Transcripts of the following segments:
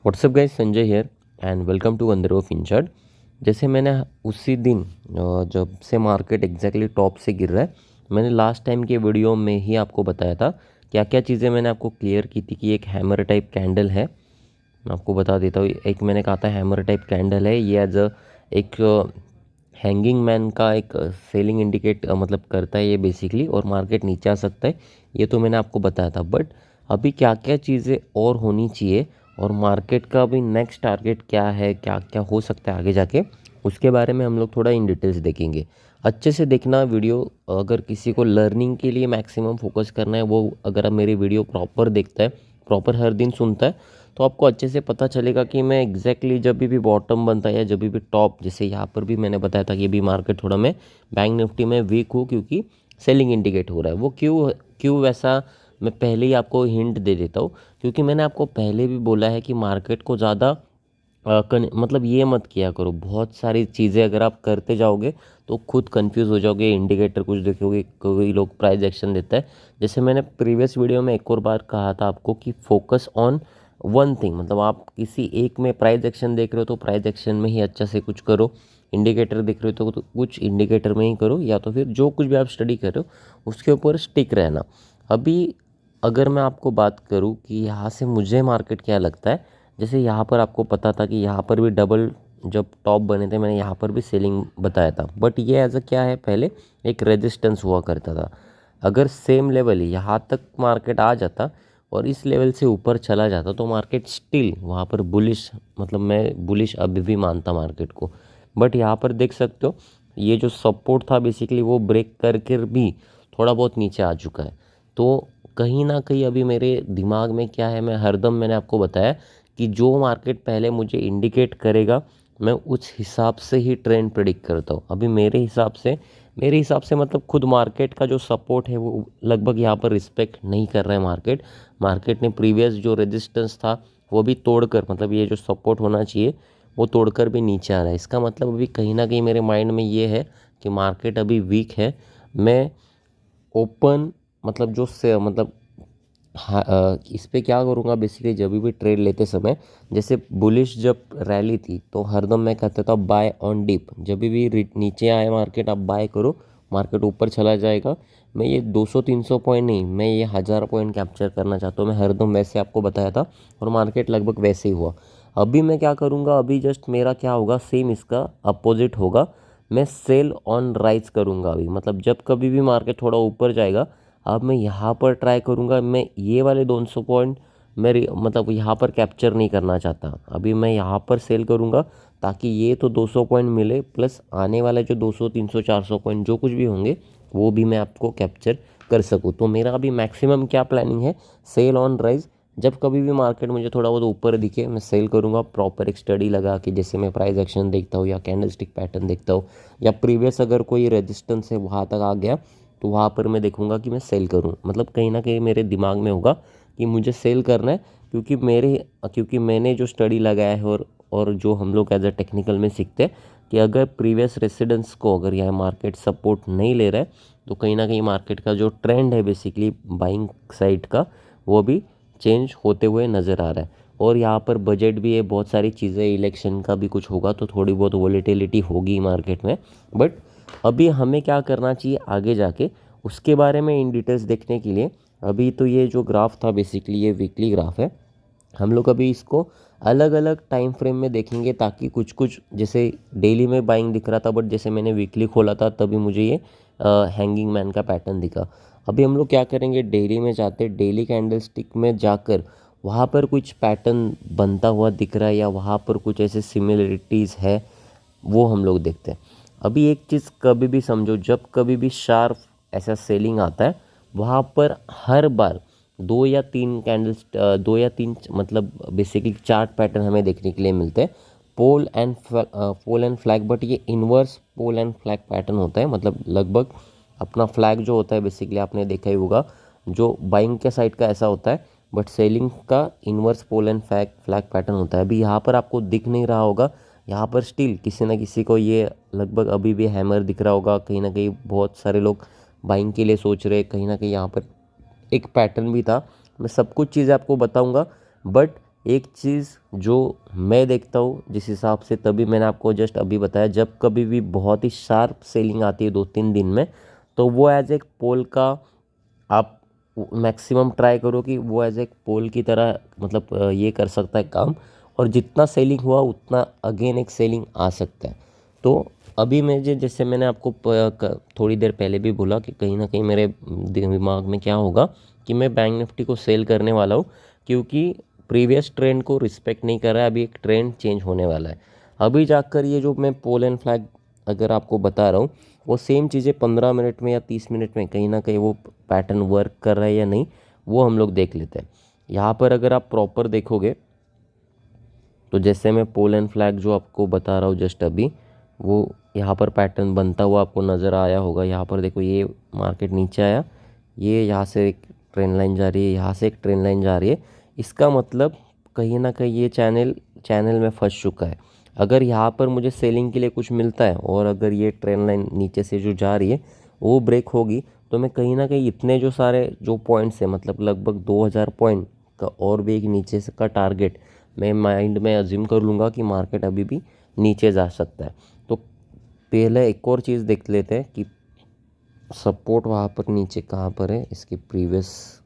WhatsApp guys, Sanjay here and welcome to under of injured. जैसे मैंने उसी दिन जब से मार्केट एग्जैक्टली टॉप से गिर रहा है, मैंने लास्ट टाइम के वीडियो में ही आपको बताया था क्या क्या चीज़ें मैंने आपको क्लियर की थी कि एक हैमर टाइप कैंडल है। मैं आपको बता देता हूँ, एक मैंने कहा था हैमर टाइप कैंडल है ये एज अ एक हैंगिंग मैन का एक सेलिंग इंडिकेट मतलब करता है ये बेसिकली, और मार्केट नीचे आ सकता है, ये तो मैंने आपको बताया था। बट अभी क्या क्या चीज़ें और होनी चाहिए और मार्केट का अभी नेक्स्ट टारगेट क्या है, क्या क्या हो सकता है आगे जाके, उसके बारे में हम लोग थोड़ा इन डिटेल्स देखेंगे। अच्छे से देखना वीडियो। अगर किसी को लर्निंग के लिए मैक्सिमम फोकस करना है, वो अगर आप मेरी वीडियो प्रॉपर देखता है, प्रॉपर हर दिन सुनता है, तो आपको अच्छे से पता चलेगा कि मैं एग्जैक्टली जब भी बॉटम बनता है या जब भी टॉप, जैसे यहाँ पर भी मैंने बताया था कि अभी मार्केट थोड़ा मैं बैंक निफ्टी में वीक हूँ क्योंकि सेलिंग इंडिकेट हो रहा है। वो क्यों क्यों वैसा, मैं पहले ही आपको हिंट दे देता हूँ। क्योंकि मैंने आपको पहले भी बोला है कि मार्केट को ज़्यादा मतलब ये मत किया करो। बहुत सारी चीज़ें अगर आप करते जाओगे तो खुद कंफ्यूज हो जाओगे। इंडिकेटर कुछ देखोगे, कोई लोग प्राइस एक्शन देता है। जैसे मैंने प्रीवियस वीडियो में एक और बार कहा था आपको कि फोकस ऑन वन थिंग, मतलब आप किसी एक में प्राइस एक्शन देख रहे हो तो प्राइस एक्शन में ही अच्छा से कुछ करो। इंडिकेटर देख रहे हो तो कुछ इंडिकेटर में ही करो, या तो फिर जो कुछ भी आप स्टडी कर रहे हो उसके ऊपर स्टिक रहना। अभी अगर मैं आपको बात करूं कि यहाँ से मुझे मार्केट क्या लगता है, जैसे यहाँ पर आपको पता था कि यहाँ पर भी डबल जब टॉप बने थे, मैंने यहाँ पर भी सेलिंग बताया था। बट ये एज अ क्या है, पहले एक रेजिस्टेंस हुआ करता था। अगर सेम लेवल ही यहाँ तक मार्केट आ जाता और इस लेवल से ऊपर चला जाता तो मार्केट स्टिल वहाँ पर बुलिश, मतलब मैं बुलिश अभी भी मानता मार्केट को। बट यहाँ पर देख सकते हो ये जो सपोर्ट था बेसिकली वो ब्रेक करके भी थोड़ा बहुत नीचे आ चुका है। तो कहीं ना कहीं अभी मेरे दिमाग में क्या है, मैं हरदम मैंने आपको बताया कि जो मार्केट पहले मुझे इंडिकेट करेगा मैं उस हिसाब से ही ट्रेंड प्रेडिक्ट करता हूँ। अभी मेरे हिसाब से मतलब खुद मार्केट का जो सपोर्ट है वो लगभग यहाँ पर रिस्पेक्ट नहीं कर रहा है मार्केट। मार्केट ने प्रीवियस जो रेजिस्टेंस था वो भी तोड़कर, मतलब ये जो सपोर्ट होना चाहिए वो तोड़कर भी नीचे आ रहा है। इसका मतलब अभी कहीं ना कहीं मेरे माइंड में ये है कि मार्केट अभी वीक है। मैं ओपन, मतलब जो से मतलब हाँ, इस पे क्या करूँगा बेसिकली, जब भी ट्रेड लेते समय, जैसे बुलिश जब रैली थी तो हरदम मैं कहता था बाय ऑन डिप। जब भी नीचे आए मार्केट आप बाय करो, मार्केट ऊपर चला जाएगा। मैं ये 200-300 पॉइंट नहीं, मैं ये 1000 पॉइंट कैप्चर करना चाहता हूँ। मैं हरदम वैसे आपको बताया था और मार्केट लगभग वैसे ही हुआ। अभी मैं क्या करूँगा, अभी जस्ट मेरा क्या होगा, सेम इसका अपोजिट होगा। मैं सेल ऑन राइज करूँगा अभी, मतलब जब कभी भी मार्केट थोड़ा ऊपर जाएगा, अब मैं यहाँ पर ट्राई करूँगा। मैं ये वाले 200 पॉइंट मतलब यहाँ पर कैप्चर नहीं करना चाहता। अभी मैं यहाँ पर सेल करूँगा ताकि ये तो 200 पॉइंट मिले, प्लस आने वाले जो 200 300 400 पॉइंट जो कुछ भी होंगे वो भी मैं आपको कैप्चर कर सकूँ। तो मेरा अभी मैक्सिमम क्या प्लानिंग है, सेल ऑन राइज। जब कभी भी मार्केट मुझे थोड़ा बहुत ऊपर दिखे मैं सेल करूँगा, प्रॉपर एक स्टडी लगा के, जैसे मैं प्राइस एक्शन देखता हूँ या कैंडल स्टिक पैटर्न देखता हूँ, या प्रीवियस अगर कोई रेजिस्टेंस है वहाँ तक आ गया तो वहाँ पर मैं देखूंगा कि मैं सेल करूँ। मतलब कहीं ना कहीं मेरे दिमाग में होगा कि मुझे सेल करना है, क्योंकि मैंने जो स्टडी लगाया है और जो हम लोग एज अ टेक्निकल में सीखते हैं कि अगर प्रीवियस रेसिडेंस को अगर यह मार्केट सपोर्ट नहीं ले रहा है तो कहीं ना कहीं मार्केट का जो ट्रेंड है बेसिकली बाइंग साइड का, वो भी चेंज होते हुए नज़र आ रहा है। और यहाँ पर बजट भी है, बहुत सारी चीज़ें, इलेक्शन का भी कुछ होगा तो थोड़ी बहुत वॉलेटिलिटी होगी मार्केट में। बट अभी हमें क्या करना चाहिए आगे जाके, उसके बारे में इन डिटेल्स देखने के लिए, अभी तो ये जो ग्राफ था बेसिकली ये वीकली ग्राफ है। हम लोग अभी इसको अलग अलग टाइम फ्रेम में देखेंगे ताकि कुछ कुछ, जैसे डेली में बाइंग दिख रहा था बट जैसे मैंने वीकली खोला था तभी मुझे ये हैंगिंग मैन का पैटर्न दिखा। अभी हम लोग क्या करेंगे, डेली में जाते, डेली कैंडल स्टिक में जाकर वहाँ पर कुछ पैटर्न बनता हुआ दिख रहा है या वहाँ पर कुछ ऐसे सिमिलरिटीज़ है, वो हम लोग देखते हैं। अभी एक चीज़ कभी भी समझो, जब कभी भी शार्प ऐसा सेलिंग आता है वहाँ पर हर बार दो या तीन मतलब बेसिकली चार्ट पैटर्न हमें देखने के लिए मिलते हैं। पोल एंड फ्लैग, बट ये inverse pole and flag pattern होता है। मतलब लगभग अपना फ्लैग जो होता है बेसिकली आपने देखा ही होगा, जो बाइंग के साइड का ऐसा होता है, बट सेलिंग का inverse pole and flag pattern होता है। अभी यहाँ पर आपको दिख नहीं रहा होगा, यहाँ पर स्टिल किसी ना किसी को ये लगभग अभी भी हैमर दिख रहा होगा। कहीं ना कहीं बहुत सारे लोग बाइंग के लिए सोच रहे हैं, कहीं ना कहीं यहाँ पर एक पैटर्न भी था। मैं सब कुछ चीज़ें आपको बताऊंगा, बट एक चीज़ जो मैं देखता हूँ जिस हिसाब से, तभी मैंने आपको जस्ट अभी बताया, जब कभी भी बहुत ही शार्प सेलिंग आती है 2-3 दिन में, तो वो एज एक पोल का आप मैक्सिमम ट्राई करो कि वो एज एक पोल की तरह मतलब ये कर सकता है काम, और जितना सेलिंग हुआ उतना अगेन एक सेलिंग आ सकता है। तो अभी मुझे, जैसे मैंने आपको थोड़ी देर पहले भी बोला कि कहीं ना कहीं मेरे दिमाग में क्या होगा कि मैं बैंक निफ्टी को सेल करने वाला हूँ, क्योंकि प्रीवियस ट्रेंड को रिस्पेक्ट नहीं कर रहा है। अभी एक ट्रेंड चेंज होने वाला है, अभी जाकर ये जो मैं पोल एंड फ्लैग अगर आपको बता रहा हूँ, वो सेम चीज़ें 15 मिनट में या 30 मिनट में कहीं ना कहीं वो पैटर्न वर्क कर रहा है या नहीं, वो हम लोग देख लेते हैं। यहाँ पर अगर आप प्रॉपर देखोगे तो जैसे मैं पोल एंड फ्लैग जो आपको बता रहा हूँ जस्ट अभी, वो यहाँ पर पैटर्न बनता हुआ आपको नज़र आया होगा। यहाँ पर देखो, ये मार्केट नीचे आया, ये यहाँ से एक ट्रेंड लाइन जा रही है, यहाँ से एक ट्रेंड लाइन जा रही है। इसका मतलब कहीं ना कहीं ये चैनल में फंस चुका है। अगर यहाँ पर मुझे सेलिंग के लिए कुछ मिलता है, और अगर ये ट्रेंड लाइन नीचे से जो जा रही है वो ब्रेक होगी, तो मैं कहीं ना कहीं इतने जो सारे जो पॉइंट्स है, मतलब लगभग 2000 पॉइंट का और भी एक नीचे से का टारगेट मैं माइंड में अज्यूम कर लूँगा कि मार्केट अभी भी नीचे जा सकता है। तो पहले एक और चीज़ देख लेते हैं कि सपोर्ट वहाँ पर नीचे कहाँ पर है इसकी प्रीवियस,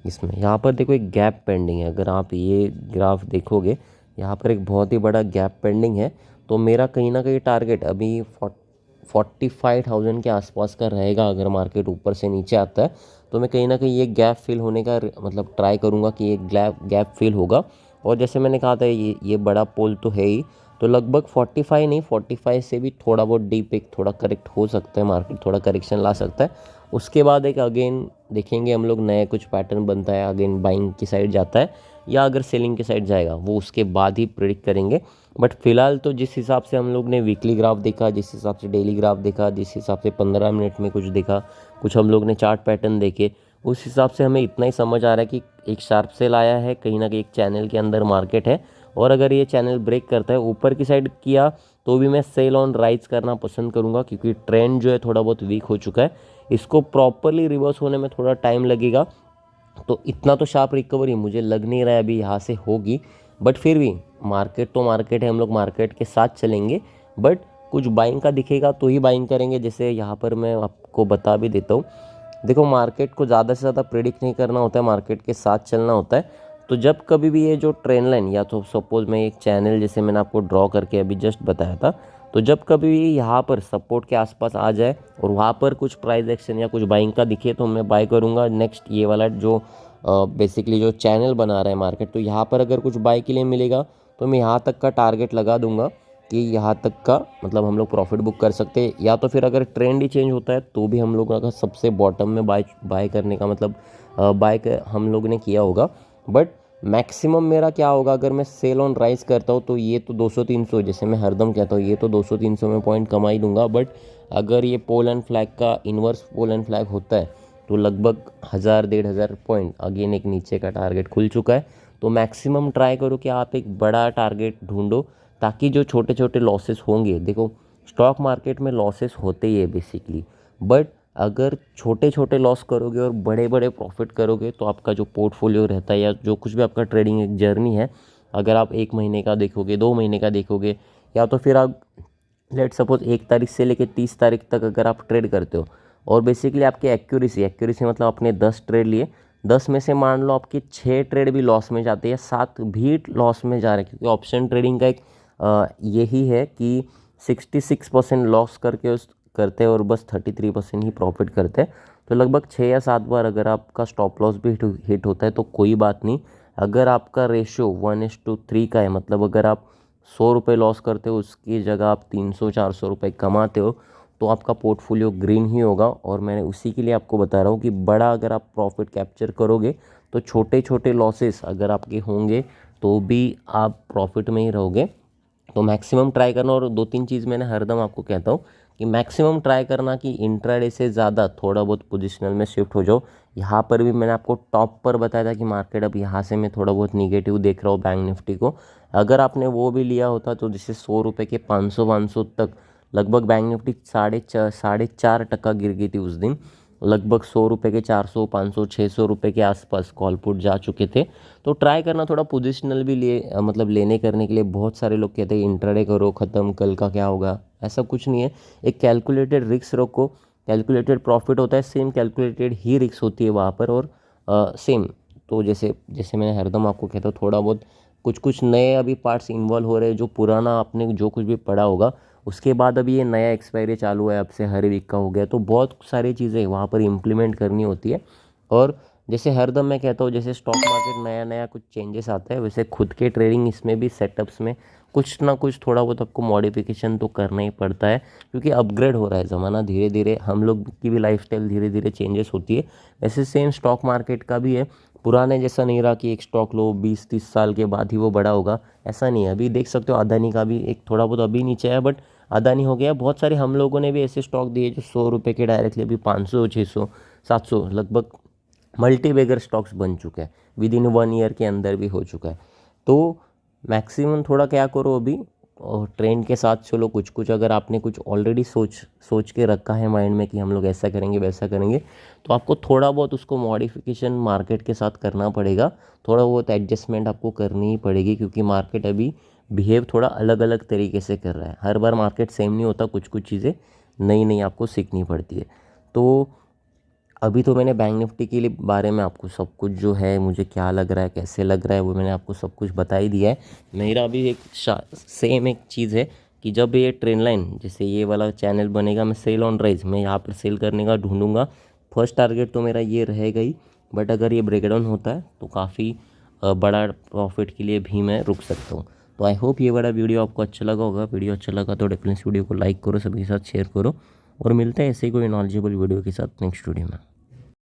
इसमें यहाँ पर देखो एक गैप पेंडिंग है। अगर आप ये ग्राफ देखोगे, यहाँ पर एक बहुत ही बड़ा गैप पेंडिंग है। तो मेरा कहीं ना कहीं टारगेट अभी 45,000 के आसपास का रहेगा। अगर मार्केट ऊपर से नीचे आता है तो मैं कहीं ना कहीं ये गैप फिल होने का मतलब ट्राई करूँगा कि ये गैप फिल होगा। और जैसे मैंने कहा था, ये बड़ा पोल तो है ही, तो लगभग 45 नहीं, 45 से भी थोड़ा बहुत डीप एक थोड़ा करेक्ट हो सकता है, मार्केट थोड़ा करेक्शन ला सकता है। उसके बाद एक अगेन देखेंगे हम लोग, नया कुछ पैटर्न बनता है, अगेन बाइंग की साइड जाता है या अगर सेलिंग की साइड जाएगा, वो उसके बाद ही प्रिडिक्ट करेंगे। बट फिलहाल तो जिस हिसाब से हम लोग ने वीकली ग्राफ देखा, जिस हिसाब से डेली ग्राफ देखा, जिस हिसाब से 15 मिनट में कुछ देखा, कुछ हम लोग ने चार्ट पैटर्न देखे, उस हिसाब से हमें इतना ही समझ आ रहा है कि एक शार्प सेल आया है, कहीं ना कहीं एक चैनल के अंदर मार्केट है। और अगर ये चैनल ब्रेक करता है, ऊपर की साइड किया, तो भी मैं सेल ऑन राइज करना पसंद करूंगा, क्योंकि ट्रेंड जो है थोड़ा बहुत वीक हो चुका है। इसको प्रॉपरली रिवर्स होने में थोड़ा टाइम लगेगा। तो इतना तो शार्प रिकवरी मुझे लग नहीं रहा है अभी यहाँ से होगी। बट फिर भी मार्केट तो मार्केट है, हम लोग मार्केट के साथ चलेंगे। बट कुछ बाइंग का दिखेगा तो ही बाइंग करेंगे। जैसे यहाँ पर मैं आपको बता भी देता हूँ, देखो मार्केट को ज़्यादा से ज़्यादा प्रेडिक्ट नहीं करना होता है, मार्केट के साथ चलना होता है। तो जब कभी भी ये जो ट्रेंड लाइन, या तो सपोज मैं एक चैनल जैसे मैंने आपको ड्रॉ करके अभी जस्ट बताया था, तो जब कभी भी यहाँ पर सपोर्ट के आसपास आ जाए और वहाँ पर कुछ प्राइस एक्शन या कुछ बाइंग का दिखे, तो मैं बाय करूँगा। नेक्स्ट ये वाला जो बेसिकली जो चैनल बना रहा है मार्केट, तो यहाँ पर अगर कुछ बाय के लिए मिलेगा तो मैं यहाँ तक का टारगेट लगा दूंगा कि यहाँ तक का मतलब हम लोग प्रॉफिट बुक कर सकते हैं। या तो फिर अगर ट्रेंड ही चेंज होता है तो भी हम लोग अगर सबसे बॉटम में बाय करने का मतलब हम लोग ने किया होगा। बट मैक्सिमम मेरा क्या होगा, अगर मैं सेल ऑन राइज करता हूँ तो ये तो 200-300, जैसे मैं हरदम कहता हूँ, ये तो 200-300 में पॉइंट कमा ही दूंगा। बट अगर ये पोल एंड फ्लैग का इन्वर्स पोल एंड फ्लैग होता है तो लगभग 1000-1500 पॉइंट, अगेन एक नीचे का टारगेट खुल चुका है। तो मैक्सिमम ट्राई करो कि आप एक बड़ा टारगेट ढूंढो, ताकि जो छोटे छोटे लॉसेस होंगे, देखो स्टॉक मार्केट में लॉसेस होते ही है बेसिकली, बट अगर छोटे छोटे लॉस करोगे और बड़े बड़े प्रॉफिट करोगे तो आपका जो पोर्टफोलियो रहता है या जो कुछ भी आपका ट्रेडिंग एक जर्नी है, अगर आप 1 महीने का देखोगे, 2 महीने का देखोगे, या तो फिर आप लेट सपोज 1 तारीख से लेकर 30 तारीख तक अगर आप ट्रेड करते हो, और बेसिकली आपकी एक्यूरेसी मतलब आपने 10 ट्रेड लिए, 10 में से मान लो आपकी 6 ट्रेड भी लॉस में जाते हैं, 7 भी लॉस में जा रहे हैं, क्योंकि ऑप्शन ट्रेडिंग का एक यही है कि 66% लॉस करते हैं और बस 33% ही प्रॉफिट करते हैं। तो लगभग 6 या 7 बार अगर आपका स्टॉप लॉस भी हिट होता है तो कोई बात नहीं। अगर आपका रेशियो 1:3 का है, मतलब अगर आप 100 रुपये लॉस करते हो उसकी जगह आप 300-400 रुपये कमाते हो, तो आपका पोर्टफोलियो ग्रीन ही होगा। और मैंने उसी के लिए आपको बता रहा हूँ कि बड़ा अगर आप प्रॉफिट कैप्चर करोगे तो छोटे छोटे लॉसेस अगर आपके होंगे तो भी आप प्रॉफिट में ही रहोगे। तो मैक्सिमम ट्राई करना, और 2-3 चीज़ मैंने हरदम आपको कहता हूँ कि मैक्सिमम ट्राई करना कि इंट्राडे से ज़्यादा थोड़ा बहुत पोजिशनल में शिफ्ट हो जाओ। यहाँ पर भी मैंने आपको टॉप पर बताया था कि मार्केट अब यहाँ से मैं थोड़ा बहुत निगेटिव देख रहा हूँ बैंक निफ्टी को। अगर आपने वो भी लिया होता तो जैसे 100 रुपये के 500-500 तक लगभग बैंक निफ्टी 4.5% गिर गई थी उस दिन। लगभग 100 रुपये के 400 500 600 रुपये के आसपास कॉल पुट जा चुके थे। तो ट्राई करना थोड़ा पोजिशनल भी मतलब लेने करने के लिए बहुत सारे लोग कहते हैं इंट्राडे करो, ख़त्म, कल का क्या होगा। ऐसा कुछ नहीं है, एक कैलकुलेटेड रिस्क रखो। कैलकुलेटेड प्रॉफिट होता है, सेम कैलकुलेटेड ही रिस्क होती है वहाँ पर। और सेम तो जैसे जैसे मैंने हरदम आपको कहता हूँ, थोड़ा बहुत कुछ कुछ नए अभी पार्ट्स इन्वॉल्व हो रहे हैं। जो पुराना आपने जो कुछ भी पढ़ा होगा उसके बाद अभी ये नया एक्सपायरी चालू है, अब से हर वीक का हो गया, तो बहुत सारी चीज़ें वहाँ पर इम्प्लीमेंट करनी होती है। और जैसे हरदम मैं कहता हूँ, जैसे स्टॉक मार्केट नया नया कुछ चेंजेस आता है, वैसे खुद के ट्रेडिंग इसमें भी सेटअप्स में कुछ ना कुछ थोड़ा बहुत आपको मॉडिफिकेशन तो करना ही पड़ता है, क्योंकि अपग्रेड हो रहा है ज़माना धीरे धीरे। हम लोग की भी लाइफस्टाइल धीरे धीरे चेंजेस होती है, वैसे सेम स्टॉक मार्केट का भी है। पुराने जैसा नहीं रहा कि एक स्टॉक लो 20-30 साल के बाद ही वो बड़ा होगा, ऐसा नहीं है। अभी देख सकते हो अदानी का भी एक थोड़ा बहुत अभी नीचे है, बट अदानी हो गया। बहुत सारे हम लोगों ने भी ऐसे स्टॉक दिए जो 100 रुपये के डायरेक्टली अभी 500 600 700 लगभग मल्टी बैगर स्टॉक्स बन चुके हैं, विद इन 1 ईयर के अंदर भी हो चुका है। तो मैक्सिमम थोड़ा क्या करो अभी, और ट्रेंड के साथ चलो। कुछ कुछ अगर आपने कुछ ऑलरेडी सोच के रखा है माइंड में कि हम लोग ऐसा करेंगे वैसा करेंगे, तो आपको थोड़ा बहुत उसको मॉडिफिकेशन मार्केट के साथ करना पड़ेगा। थोड़ा बहुत एडजस्टमेंट आपको करनी ही पड़ेगी, क्योंकि मार्केट अभी बिहेव थोड़ा अलग अलग तरीके से कर रहा है। हर बार मार्केट सेम नहीं होता, कुछ कुछ चीज़ें नई नई आपको सीखनी पड़ती है। तो अभी तो मैंने बैंक निफ्टी के लिए बारे में आपको सब कुछ जो है, मुझे क्या लग रहा है कैसे लग रहा है, वो मैंने आपको सब कुछ बता ही दिया है। मेरा अभी एक सेम एक चीज़ है कि जब ये ट्रेंड लाइन जैसे ये वाला चैनल बनेगा, मैं सेल ऑन राइज मैं यहाँ पर सेल करने का ढूंढूंगा। फर्स्ट टारगेट तो मेरा ये रहेगा ही, बट अगर ये ब्रेकडाउन होता है तो काफ़ी बड़ा प्रॉफिट के लिए भी मैं रुक सकता हूँ। तो आई होप ये बड़ा वीडियो आपको अच्छा लगा होगा। वीडियो अच्छा लगा तो डेफिनेटली वीडियो को लाइक करो, सभी के साथ शेयर करो, और मिलते हैं ऐसे ही कोई नॉलेजेबल वीडियो के साथ नेक्स्ट वीडियो में।